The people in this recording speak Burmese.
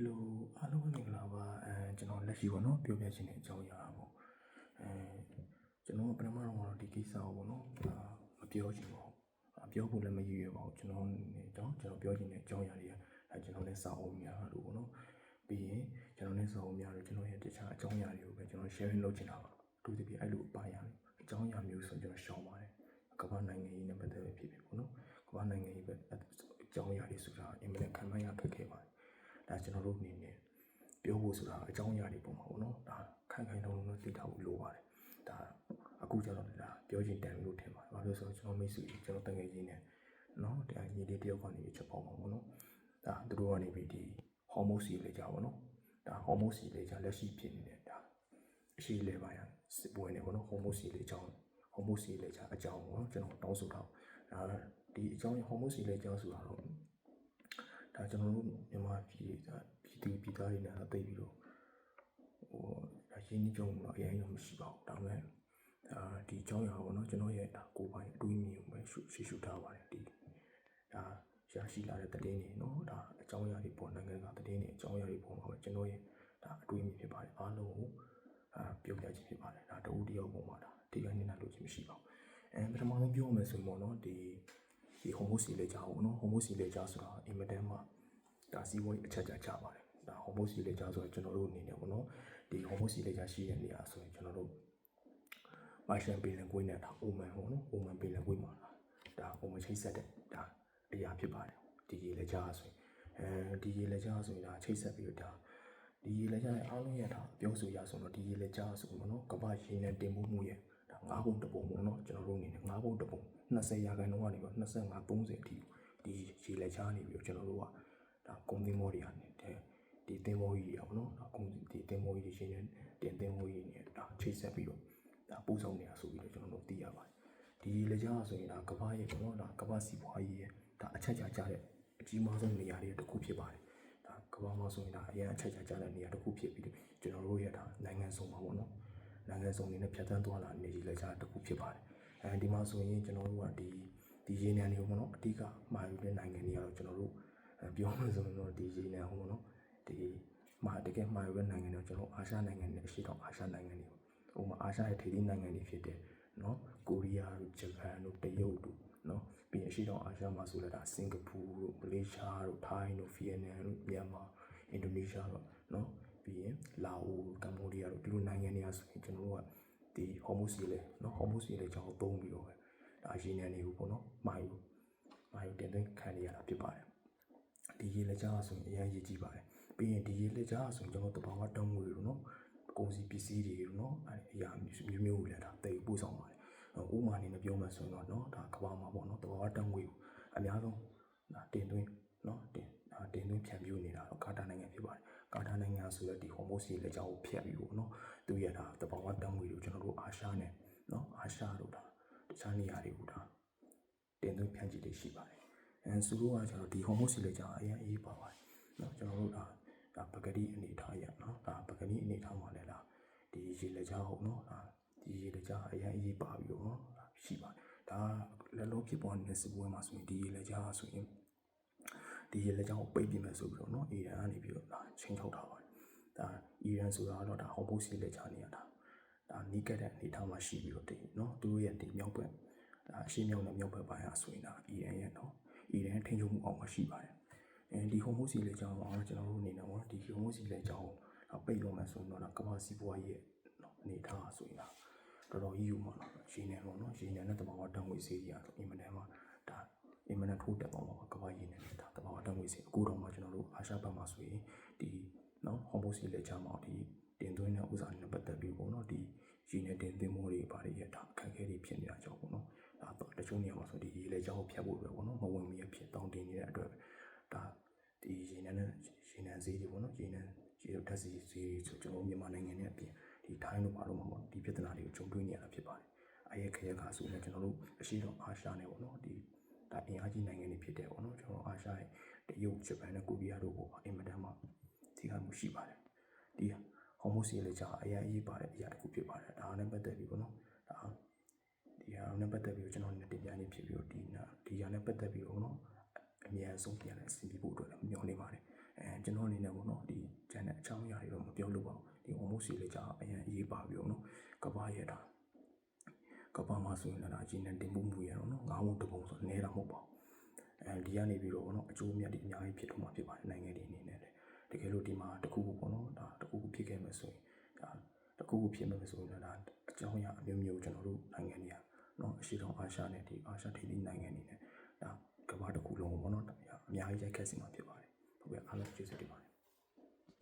Hello, hello, mình là và cho nó là gì vậy nó biểu hiện trên này cho nhà bộ cho nó bên mà nó đi cái sao bộ nó biểu gì bộ biểu bộ là mấy gì bộ cho nó cho nó biểu hiện này cho nhà đi cho nó lên sao nhà đủ nó vì cho nó lên sao nhà rồi cho nó hiện tại cho nhà đi cho nó share lên lối trên nào tôi thì bị ai lụi bài nhà cho nhà mình sử dụng cho nó các bạn này nghĩ nên bây giờ bị nó các bạn này nghĩ về cho nhà đi sử dụng em mình看mấy cái vậyဒါကျွန်တော်တို့အနေနဲ့ပြောဖို့ဆိုတာအကြောင်းအရာတွေပုံမှာပေါ့နော်ဒါခိုင်ခိုင်လုံလုံသိထားဖို့လိုပါတယ်ဒါအခုကျတော့ဒါပြောချင်တယ်လို့ထင်ပါတယ်ဘာလို့ဆိုတော့ကျွန်တော်မိတ်ဆွေကျွန်တော်တငယ်ချင်းနဲ့နော်ဒါညီလေးတယောက်ကနေချက်ပေါက်မှာပေါ့နော်ဒါသူတို့ကနေပြီးဒီဟော်မိုးစီလေကြပါပေါ့နော်ဒါဟော်မိုးစီလေကြလက်ရှိဖြစ်နေတဲ့ဒါအရှိလေပါရစစ်ပွဲနေပေါ့နော်ဟော်မိုးစီလေကြောင်းဟော်မိုးစီလေကြအကြောင်းပေါ့နော်ကျွန်တော်တောင်းဆိုတော့ဒါဒီအကြောင်းဟော်မိုးစီလေကြောင်းဆိုတာတော့ဒါကျွန်တော်တို့မြန်မာပြည်ပြည်သားတွေနဲ့သိပြီးတော့ဟိုအရင်ကြီးကြုံတော့အရင်တော့မရှိပါဘူးဒါပေမဲ့ဒီအကြောင်းအရာပေါ့နော်ကျွန်တော်ရဲ့ဒါကိုယ်ပိုင်အတွေးမြင်ကိုပဲရှုထားပါတယ်ဒီဒါရရှိလာတဲ့သတင်းတွေနော်ဒါအကြောင်းအရာတွေပေါ်နိုင်ငံကသတင်းတွေအကြောင်းအရာတွေပေါ်မှာပဲကျွန်တော်ရဲ့ဒါအတွေးမြင်ဖြစ်ပါတယ်အားလုံးကိုပြောပြခြင်းဖြစ်ပါတယ်ဒါတဦးတယောက်ပေါ်မှာဒါဒီကနေနာလို့ခြင်းမရှိပါဘူးပထမဆုံးပြောမယ်ဆိုရင်ပေါ့နော်ဒီဟိုမိုးစီလေကြောင်းပေါ့နော်ဟိုမိုးစီလေကြောင်းဆိုတာအင်မတန်မှဒါစီးပွားရေးအချက်ကြပါတယ်ဒါဟိုမိုးစီလေကြောင်းဆိုတော့ကျွန်တော်တို့အနေနဲ့ပေါ့နော်ဒီဟိုမိုးစီလေကြောင်းရှိတဲ့နေရာဆိုရင်ကျွန်တော်တို့မိုင်းရှန်ပင်လယ်ကွေးနဲ့ဒါအိုမန်ပေါ့နော်အိုမန်ပင်လယ်ကွေးမှာဒါအိုမန်ချိတ်ဆက်တဲ့ဒါအရာဖြစ်ပါတယ်ဒီရေလေကြောင်းဆိုရင်ဒီရေလေကြောင်းဆိုရင်ဒါချိတ်ဆက်ပြီးတော့ဒါဒီရေလေကြောင်းရဲ့အားလုံးရဲ့ဒါပြောဆိုရဆိုတော့ဒီရေလေကြောင်းဆိုပေါ့နော်ကမ္ဘာရေနဲ့တင်ပို့မှုရဲ့ဒါ9ပုံတပုံပေါ့နော်ကျွန်တော်တို့အနေနဲ့9ပုံတပုံ20ရာခိုင်နှုန်းကနေပြီး25 30အထိဒီရေလက်ချားနေပြီးတော့ကျွန်တော်တို့ကဒါကုန်းသင်းမောတွေကနေဒီသင်းမောကြီးတွေပေါ့နော်ဒါကုန်းဒီသင်းမောကြီးတွေရှင်းနေတင်သင်းမောကြီးတွေဒါချိတ်ဆက်ပြီးတော့ဒါပို့ဆောင်နေတာဆိုပြီးတော့ကျွန်တော်တို့သိရပါတယ်ဒီလက်ချားဆိုရင်ဒါကမ္ဘာရဲ့ပေါ့နော်ဒါကမ္ဘာစီးပွားရေးရဲ့ဒါအချက်ကြတဲ့အကြီးမားဆုံးနေရာတွေတစ်ခုဖြစ်ပါတယ်ဒါကမ္ဘာမှာဆိုရင်ဒါအရင်အချက်ကြတဲ့နေရာတစ်ခုဖြစ်ပြီးကျွန်တော်တို့ရဲ့ဒါနိုင်ငံစုံမှာပေါ့နော်နိုင်ငံစုံနေနဲ့ဖြတ်သန်းသွားလာနေကြီးလက်ချားတစ်ခုဖြစ်ပါတယ်ဒီမှာဆိုရင်ကျွန်တော်တို့ကဒီရေနံတွေပေါ့နော်အဓိကမှာယူတဲ့နိုင်ငံတွေကတော့ကျွန်တော်တို့ပြောမှဆိုရင်တော့ဒီရေနံပေါ့နော်ဒီမှာတကယ်မှာယူတဲ့နိုင်ငံတွေကျွန်တော်အာရှနိုင်ငံတွေအရှိတောင်အာရှနိုင်ငံတွေဟိုမှာအာရှရဲ့ထိပ်သီးနိုင်ငံတွေဖြစ်တဲ့နော်ကိုရီးယားတို့ဂျပန်တို့တရုတ်တို့နော်ပြီးရင်အရှိတောင်အာရှမှာဆိုလည်းဒါစင်ကာပူတို့မလေးရှားတို့ထိုင်းတို့ဗီယက်နမ်တို့မြန်မာအင်ဒိုနီးရှားတို့နော်ပြီးရင်လာအိုကမ္ဘောဒီးယားတို့ဒီလိုနိုင်ငံတွေကဆိုရင်ကျွန်တော်တို့ကဒီဟော်မိုးစီလေနော်ဟော်မိုးစီလေကြောင်းသုံးပြီးတော့ပဲဒါရေနံတွေကိုပေါ့နော်မာယူတင်သွင်းခံရတာဖြစ်ပါတယ်ဒီရေလက်ကြားဆိုရင်အရင်ရည်ကြည့်ပါတယ်ပြီးရင်ဒီရေလက်ကြားဆိုရင်ကျွန်တော်တဘာဝတောင်းငွေတို့နော်ကုန်စည်ပစ္စည်းတွေတို့နော်အရာမျိုးလည်းဒါတိတ်ပို့ဆောင်ပါတယ်ဥမာအနေနဲ့ပြောမှဆိုရင်တော့နော်ဒါကဘာမှာပေါ့နော်တဘာဝတောင်းငွေကိုအများဆုံးဒါတင်သွင်းနော်တင်သွင်းဖြန့်ဖြူးနေတာတော့ကာတာနိုင်ငံဖြစ်ပါတယ်ကာတာနိုင်ငံဆိုတော့ဒီဟော်မိုးစီလက်ကြားကိုဖြတ်ပြီးပေါ့နော်သူရတာတဘာဝတောင်းငွေကိုကျွန်တော်တို့အာရှနဲ့နော်အာရှတို့ဒါတခြားနေရာတွေကိုဒါတင်သွင်းဖြန့်ချီတွေရှိပါတယ်သူတို့ကကျွန်တော်ဒီဟော်မိုးစီလေကြောင်းအရင်အေးပါပါတယ်เนาะကျွန်တော်တို့ဒါပကတိအနေထားရเนาะဒါပကတိအနေထားမှာလည်းလားဒီရေလေကြောင်းဟုတ်เนาะဒီရေလေကြောင်းအရင်အေးပါပြီးတော့เนาะရှိပါတယ်ဒါလည်းလုံးဖြစ်ပေါ်နေတဲ့စပွဲမှာဆိုရင်ဒီရေလေကြောင်းဆိုရင်ဒီရေလေကြောင်းကိုပိတ်ပြမယ်ဆိုပြီးတော့เนาะအီရန်ကနေပြီးတော့ဒါချင်းထုတ်ထားပါတယ်ဒါအီရန်ဆိုတာတော့ဒါဟော်မိုးစီလေကြောင်းနေရတာဒါနီးကတဲ့အနေထားမှာရှိပြီးတော့တင်เนาะသူတို့ရဲ့ဒီမြောက်ဘက်အရှေ့မြောက်နဲ့မြောက်ဘက်ပိုင်းဟာဆိုရင်ဒါအီရန်ရဲ့เนาะအီရန်ထိန်းချုပ်မှုအောက်မှာရှိပါတယ်ဒီဟိုမိုးစီလေကြောင်းအောင်ကျွန်တော်တို့အနေနဲ့ပေါ့ဒီဟိုမိုးစီလေကြောင်းပိတ်လို့မှဆိုတော့ကမ္ဘာစီးပွားရေးရဲ့အနေထားဆိုရင်ဒါတော်တော်ကြီးယူမှာလားရေနံပေါ့နော်ရေနံနဲ့တဘာဝတန်ငွေစီးကြီးဆိုအင်မတန်မှဒါအင်မတန်ထိုးတက်သွားမှာကမ္ဘာရေနံဒါတဘာဝတန်ငွေစီးအခုတော့မှကျွန်တော်တို့အာရှဘက်မှာဆိုရင်ဒီနော်ဟိုမိုးစီလေကြောင်းမှာဒီတင်သွင်းတဲ့ဥစ္စာတွေနဲ့ပတ်သက်ပြီးပေါ့နော်ဒီရေနံတင်သွင်းမှုတွေပါတယ်ရတာခက်ခဲတွေဖြစ်နေတာကြောင့်ပေါ့နော်ဒါတော့တချို့နေရာမှာဆိုဒီရေလေကြောင်းကိုဖြတ်ဖို့ပဲပေါ့နော်မဝင်မရဖြစ်တောင်းတင်နေတဲ့အတွက်ဒါဒီရေနံနဲ့ရေနံဈေးတွေပေါ့နော်ရေနံဓာတ်ဆီဈေးတွေဆိုကျွန်တော်မြန်မာနိုင်ငံနဲ့အပြင်ဒီထိုင်းတို့ဘာလို့မှမဟုတ်ဒီပြဿနာတွေကိုကြုံတွေ့နေရတာဖြစ်ပါတယ်အရက်ခရက်ခါဆိုရင်ကျွန်တော်တို့အရှိတော်အာရှနဲ့ပေါ့နော်ဒီဒါအင်အားကြီးနိုင်ငံတွေဖြစ်တယ်ပေါ့နော်ကျွန်တော်အာရှရဲ့တရုတ်ဂျပန်နဲ့ကိုရီးယားတို့ပေါ့အင်မတန်မှထိခိုက်မှုရှိပါတယ်ဒီဟော်မိုးစီလေကြောင်းအရင်အေးပါတဲ့အရာတစ်ခုဖြစ်ပါတယ်ဒါနဲ့ပတ်သက်ပြီးပေါ့နော်ဒါဒီဟာနဲ့ပတ်သက်ပြီးကျွန်တော်တင်ပြနေဖြစ်ပြီးတော့ဒီဟာနဲ့ပတ်သက်ပြီးတော့နော်အများဆုံးပြန်လဲဆင်ပြီးဖို့အတွက်လည်းမျှော်လင့်ပါတယ် ကျွန်တော်အနေနဲ့ပေါ့နော်ဒီ channel အကြောင်းအရာတွေတော့မပြောလို့ပါဘူးဒီ almost စီလေးကြာအရင်ရေးပါပြီးတော့နော်ကဘာရတာကဘာမှာဆိုရင်လည်းအချင်းနဲ့တင်ပို့မှုရတော့နော်ငါးဝုံတပုံဆိုနေတာမဟုတ်ပါဘူးဒီကနေပြီးတော့ပေါ့နော်အကျိုးအမြတ်တွေအများကြီးဖြစ်တော့မှာဖြစ်ပါတယ်နိုင်ငံတွေအနေနဲ့လည်းတကယ်လို့ဒီမှာတခုခုပေါ့နော်ဒါတခုခုဖြစ်ခဲ့မယ်ဆိုရင်ဒါတခုခုဖြစ်မယ်ဆိုရင်ဒါအကြောင်းအရာအမျိုးမျိုးကျွန်တော်တို့နိုင်ငံတွေကနော်အရှိတောင်အာရှနဲ့ဒီအာရှထိပ်သီးနိုင်ငံတွေနဲ့ဒါကဘာတစ်ခုလုံးပေါ့နော်အများကြီးရိုက်ခတ်စီမှာဖြစ်ပါတယ်ဟုတ်ကဲ့အားလုံးကျေးဇူးတင်ပါတယ်